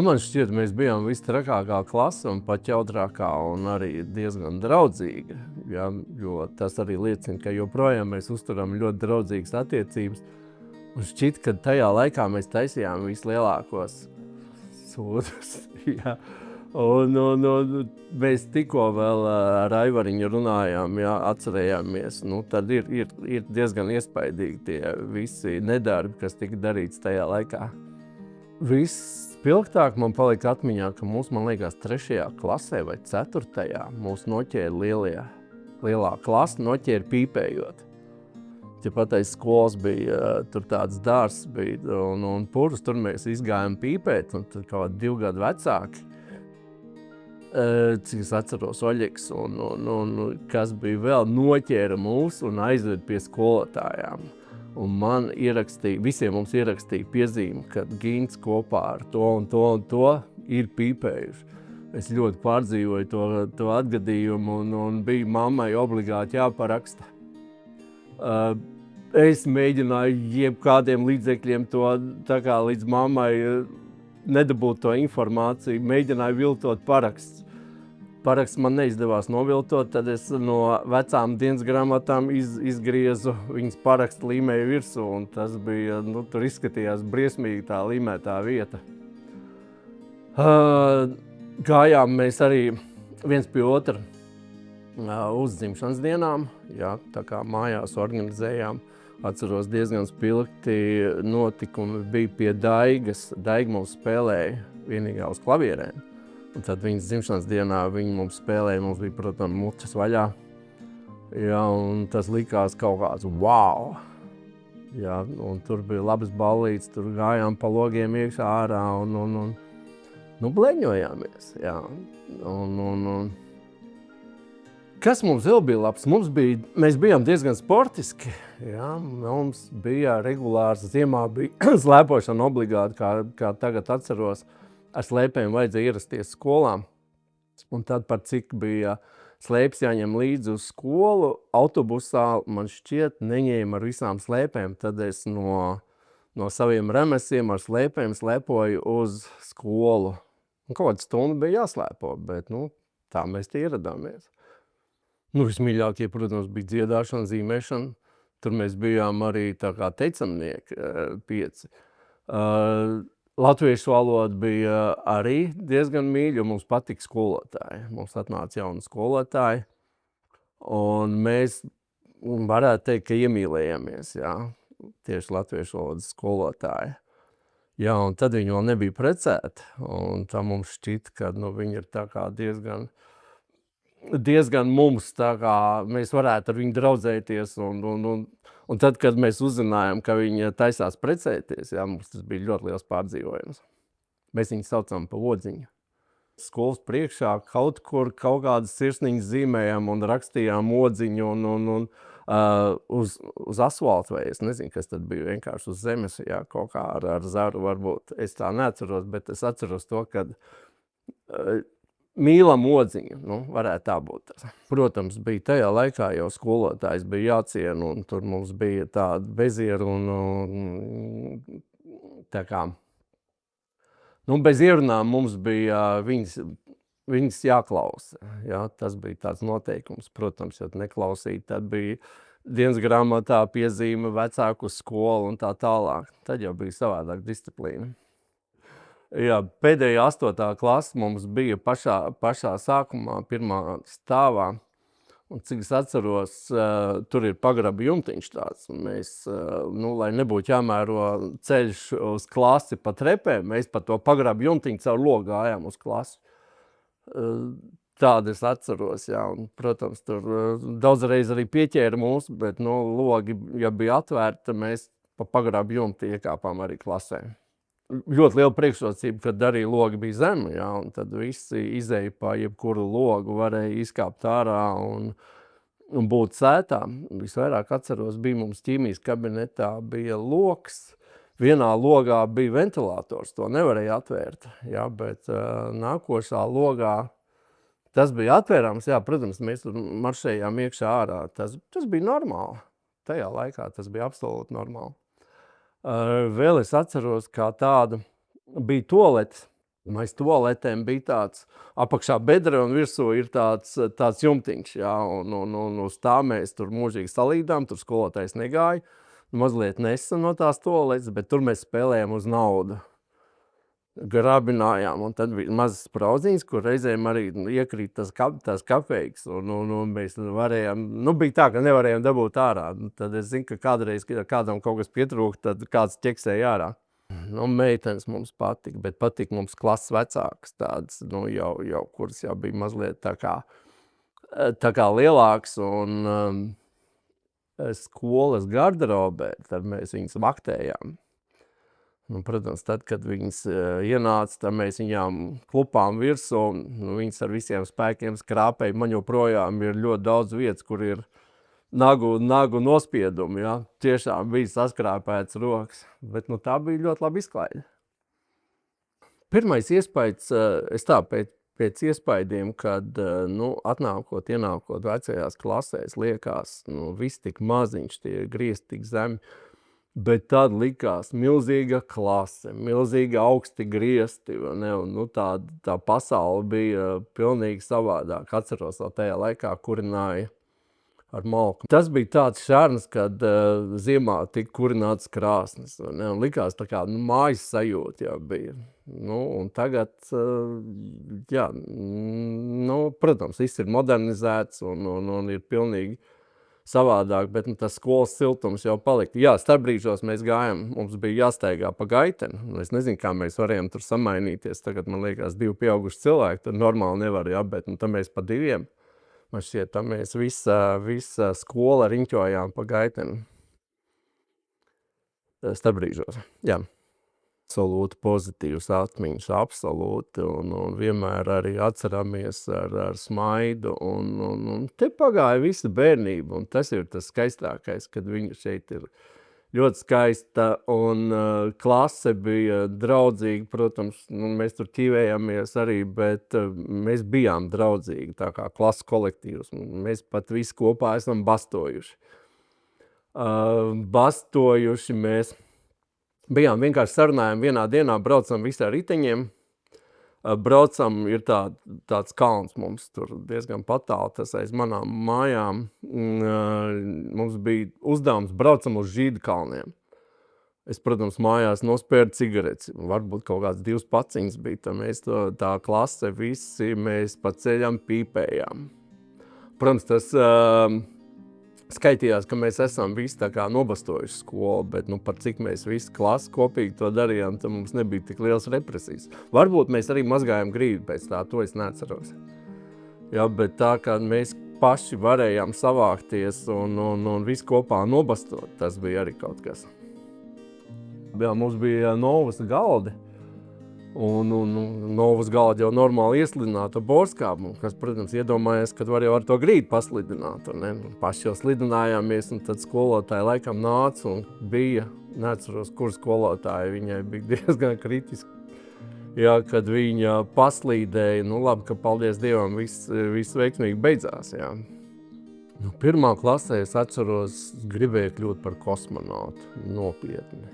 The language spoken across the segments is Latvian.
man šķiet, mēs bijām vistrakākā klase un pat jautrākā un arī diezgan draudzīga. Ja, jo tas arī liecina, ka joprojām mēs uzturam ļoti draudzīgas attiecības. Un šķiet, ka tajā laikā mēs taisījām vislielākos sūdus. Ja. Un mēs tikko vēl ar Aivariņu runājām, ja, atcerējāmies. Tad ir diezgan iespaidīgi tie visi nedarbi, kas tika darīts tajā laikā. Vispilgtāk man palika atmiņā, ka man liekas, 3. klasē vai 4. mūs noķēra lielā klase, noķēra pīpējot. Tāpat aiz skolas bija tur tāds dārs bija un purvs, tur mēs izgājām pīpēt, un tad kaut 2 gadu vecāki, cik es atceros, Oļegs un kas bija vēl, noķēra mūs un aizved pie skolotājām. Un man visiem mums ierakstīja piezīmi, ka Gints kopā ar to un to ir pīpējuši. Es ļoti pārdzīvoju to atgadījumu un bija mammai obligāti jāparaksta. Es mēģināju jebkādiem līdzekļiem to tā kā līdz mammai nedabūt to informāciju, mēģināju viltot paraksts. Paraksts man neizdevās noviltot, tad es no vecām dienas grāmatām izgriezu viņas parakstu līmēju virsū, un tas bija, tur izskatījās briesmīgi tā līmētā vieta. Gājām mēs arī viens pie otra uz dzimšanas dienām, jā, tā kā mājās organizējām. Atceros diezgan spilgti notikumi bija pie Daigas. Daiga mums spēlēja vienīgā uz klavierēm. Un tad viņas dzimšanas dienā viņi mums spēlēja, mums bija, protams, mučas vaļā. Jā, un tas likās kaut kāds wow. Jā, un tur bija labas ballītes, tur gājām pa logiem iekšā ārā un bleņojāmies. Jā. Kas mums vēl bija labs? Mēs bijām diezgan sportiski. Jā, mums bija regulārs, ziemā bija slēpošana obligāti, kā tagad atceros. Ar slēpēm vajadzēja ierasties skolā. Un tad par cik bija slēpes jāņem līdzi uz skolu, autobusā man šķiet neņēma ar visām slēpēm. Tad es no saviem remesiem ar slēpēm slēpoju uz skolu. Un kaut kāda stunda bija jāslēpo, bet tā mēs tie ieradāmies. Vismīļākie, protams, bija dziedāšana, zīmēšana. Tur mēs bijām arī tā kā teicamnieki 5. Latviešu valoda bija arī diezgan mīļa, jo mums patika skolotāji. Mums atnāca jauni skolotāji. Un mēs varētu teikt, ka iemīlējāmies, jā, tieši latviešu valodas skolotāji. Jā, un tad viņi vēl nebija precēti. Un tā mums šķita, ka viņi ir tā kā diezgan mums, tā kā mēs varētu ar viņu draudzēties, un tad, kad mēs uzzinājām, ka viņi taisās precēties, jā, mums tas bija ļoti liels pārdzīvojums. Mēs viņu saucam pa odziņu. Skolas priekšā kaut kādas sirsniņas zīmējām un rakstījām odziņu un uz asfaltu, vai es nezinu, kas tad bija, vienkārši uz zemes, jā, kaut kā ar zaru varbūt. Es tā neatceros, bet es atceros to, kad mīlam odziņu, varētu tā būt. Protams, bija tajā laikā jau skolotājs bija jāciena, un tur mums bija tāda bezieru un tā kā, bez ierunām mums bija viņas jāklausa. Jā, tas bija tāds noteikums, protams, ja neklausīt, tad bija dienas grāmatā piezīme vecāku skolu un tā tālāk. Tad jau bija savādāk disciplīna. Jā, pēdējā 8. klase mums bija pašā sākumā, 1. stāvā. Un cik es atceros, tur ir pagraba jumtiņš tāds. Un mēs, lai nebūtu jāmēro ceļš uz klasi pa trepēm, mēs pa to pagraba jumtiņu caur logu gājām uz klasi. Tādu es atceros, jā. Un, protams, tur daudzreiz arī pieķēra mūs, bet logi, ja bija atvērti, mēs pa pagraba jumti iekāpām arī klasē. Ļoti liela priekšrocība, kad arī logi bija zemi, jā, un tad visi izēja pa jebkuru logu, varēja izkāpt ārā un būt sētā. Visvairāk atceros, bija mums ķīmijas kabinetā bija loks. Vienā logā bija ventilators, to nevarēja atvērt, jā, bet nākošā logā tas bija atvērams, jā, protams, mēs tur maršējām iekšā ārā. Tas bija normāli. Tajā laikā tas bija absolūti normāli. Vēl es atceros, kā tāda bija toaletes. Aiz toaletēm bija tāds apakšā bedre un virsū ir tāds jumtiņš, jā, un uz tā mēs tur mūžīgi salīdām, tur skolotājs negāja, mazliet nesa no tās toaletes, bet tur mēs spēlējām uz naudu. Grabinājām, un tad bija mazas spraudzīņas, kur reizēm arī iekrīt tās kapeikas, un mēs varējām, bija tā, ka nevarējām dabūt ārā. Tad es zinu, ka kādreiz, ja kādam kaut kas pietrūkt, tad kāds ķeksēja ārā. Meitenes mums patika, bet patika mums klases vecākas tādas, jau kuras jau bija mazliet tā kā lielāks, un skolas garderobē, tad mēs viņas vaktējām. Protams, tad, kad viņas ienāca, tad mēs viņām klupām virsū, un viņas ar visiem spēkiem skrāpēja. Man joprojām ir ļoti daudz vietas, kur ir nagu nospiedumi, ja. Tiešām bija saskrāpēts rokas, bet tā bija ļoti laba izklaide. Pirmais iespējas, es tā pēc iespaidiem, kad ienākot vecajās klasēs, liekas, viss tik maziņš, tie griezti tik zemi. Bet tad likās milzīga klase, milzīgi augsti griezti, un tā pasaule bija pilnīgi savādāk. Atceros, vēl tajā laikā kurināja ar malku. Tas bija tāds šarns, kad ziemā tika kurināts krāsnes, un likās tā kā mājas sajūta jau bija. Un tagad, protams, viss ir modernizēts un ir pilnīgi savādāk, bet tas skolas siltums jau palika. Jā, starpbrīžos mēs gājām, mums bija jāstaigā pa gaiteni. Es nezinu, kā mēs varējām tur samainīties. Tagad, man liekas, 2 pieauguši cilvēki, tad normāli nevar, jā, bet tad mēs pa 2. Man šķiet, tad mēs visa skola riņķojām pa gaiteni. Starpbrīžos, jā. Absolūti pozitīvas atmiņas, absolūti, un vienmēr arī atceramies ar smaidu, un te pagāja visa bērnība, un tas ir tas skaistākais, kad viņa šeit ir ļoti skaista, un klase bija draudzīga, protams, mēs tur ķīvējāmies arī, bet mēs bijām draudzīgi, tā kā klases kolektīvs, mēs pat visi kopā esam bastojuši. Mēs bijām vienkārši sarunājām vienā dienā, braucam visi ar riteņiem, braucam, ir tāds kalns mums tur diezgan patāli, tas aiz manām mājām. Mums bija uzdevums, braucam uz Žīdu kalniem. Es, protams, mājās nospēru cigaretes, varbūt kaut kāds 2 paciņas bija, tad mēs tā klase visi, mēs pa ceļam pīpējām. Protams, tas skaitījās, ka mēs esam visi tā kā nobastojuši skolu, bet par cik mēs visi klasi kopīgi to darījām, tad mums nebija tik liels represijas. Varbūt mēs arī mazgājām grīdu pēc tā, to es neatceros. Jā, bet tā, ka mēs paši varējām savākties un visi kopā nobastot, tas bija arī kaut kas. Jā, mums bija Novas galdi, un Novas galdi jau normāli ieslidināta borskābu, kas, protams, iedomājies, ka var jau ar to grīdu paslidināt. Paši jau slidinājāmies, un tad skolotāji laikam nāca un bija, neatceros, kur skolotāji, viņai bija diezgan kritiski. Jā, kad viņa paslīdēja, labi, ka paldies Dievam, viss veiksmīgi beidzās, jā. 1. klasē es atceros, gribēju kļūt par kosmonautu, nopietni.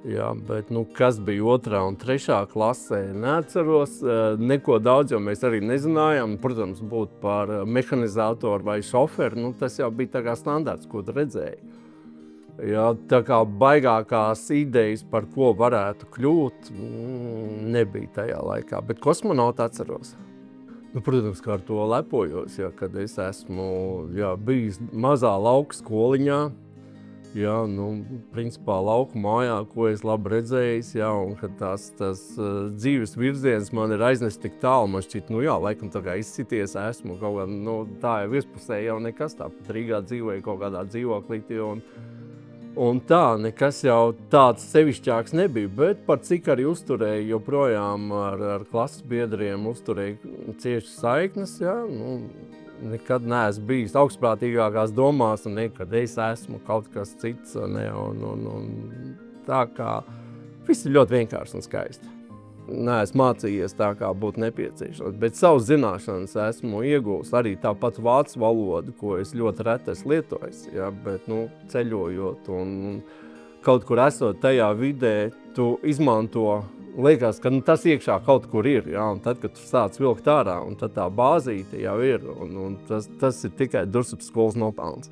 Jā, bet kas bija 2. un 3. klasē, neatceros, neko daudz, jo mēs arī nezinājām. Protams, būt par mehanizatoru vai šoferu, tas jau bija tā kā standarts, ko tu redzēji. Jā, tā kā baigākās idejas, par ko varētu kļūt, nebija tajā laikā, bet kosmonautu atceros. Protams, kā ar to lepojos, jā, kad es esmu bijis mazā lauka skoliņā. Jā, principā lauku mājā, ko es labi redzējis, jā, un kad tas dzīves virziens man ir aiznes tik tālu, man šķiet, laikam tā kā izsities esmu kaut kā, tā jau virspusē jau nekas, tāpat Rīgā dzīvoja kaut kādā dzīvoklītī, un tā, nekas jau tāds sevišķāks nebija, bet par cik arī uzturēju joprojām ar klases biedriem, uzturēju cieši saiknes, jā, nekad neesmu bijis augstprātīgākās domās, un nekad es esmu kaut kas cits, un tā kā viss ir ļoti vienkārši un skaisti. Neesmu mācījies tā, kā būtu nepieciešams, bet savas zināšanas esmu ieguvis arī tāpat vācu valodu, ko es ļoti reti esmu lietojis, ja, bet ceļojot un kaut kur esot tajā vidē, tu izmanto liekas, ka tas iekšā kaut kur ir, jā, un tad, kad tu sāc vilkt ārā, un tad tā bāzīte jau ir, un tas ir tikai Dursupas skolas nopelns.